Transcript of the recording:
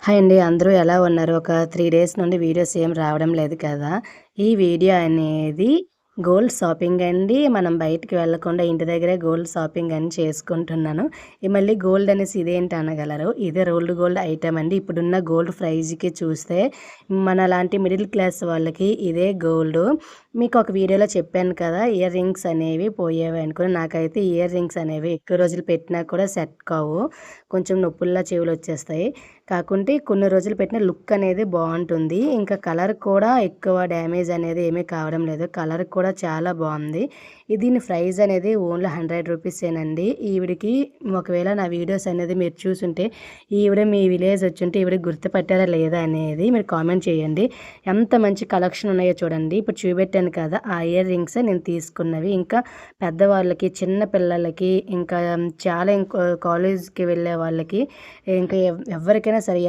Hi అండి. అందరూ ఎలా ఉన్నారు? ఒక 3 డేస్ నుండి వీడియోస్ ఏం రావడం లేదు కదా! ఈ వీడియో అనేది గోల్డ్ షాపింగ్ అండి. మనం బయటికి వెళ్ళకుండా ఇంటి దగ్గరే గోల్డ్ షాపింగ్ అని చేసుకుంటున్నాను. మళ్ళీ గోల్డ్ అనేసి ఇదేంటి అనగలరు. ఇదే రోల్డ్ గోల్డ్ ఐటెమ్ అండి. ఇప్పుడున్న గోల్డ్ ప్రైజ్‌కి చూస్తే మనలాంటి మిడిల్ క్లాస్ వాళ్ళకి ఇదే గోల్డు. మీకు ఒక వీడియోలో చెప్పాను కదా! ఇయర్ రింగ్స్ అనేవి పోయేవి అనుకోని. నాకైతే ఇయర్ రింగ్స్ అనేవి ఎక్కువ రోజులు పెట్టినా కూడా సెట్ కావు. కొంచెం నొప్పుల్లా చెవులొచ్చేస్తాయి. కాకుంటే కొన్ని రోజులు పెట్టిన లుక్ అనేది బావుంటుంది. ఇంకా కలర్ కూడా ఎక్కువ డ్యామేజ్ అనేది ఏమీ కావడం లేదు. కలర్ కూడా చాలా బావుంది. దీని ప్రైస్ అనేది ఓన్లీ 100 రూపీసేనండి. ఈవిడకి ఒకవేళ నా వీడియోస్ అనేది మీరు చూసుంటే ఈవిడ మీ విలేజ్ వచ్చుంటే ఈవిడకి గుర్తుపట్టారా లేదా అనేది మీరు కామెంట్ చేయండి. ఎంత మంచి కలెక్షన్ ఉన్నాయో చూడండి. ఇప్పుడు చూపెట్టాను కదా! ఆ ఇయర్ రింగ్సే నేను తీసుకున్నవి. ఇంకా పెద్దవాళ్ళకి, చిన్న పిల్లలకి, ఇంకా చాలా కాలేజ్‌కి వెళ్ళే వాళ్ళకి ఇంకా ఎవ్వరికైనా సరే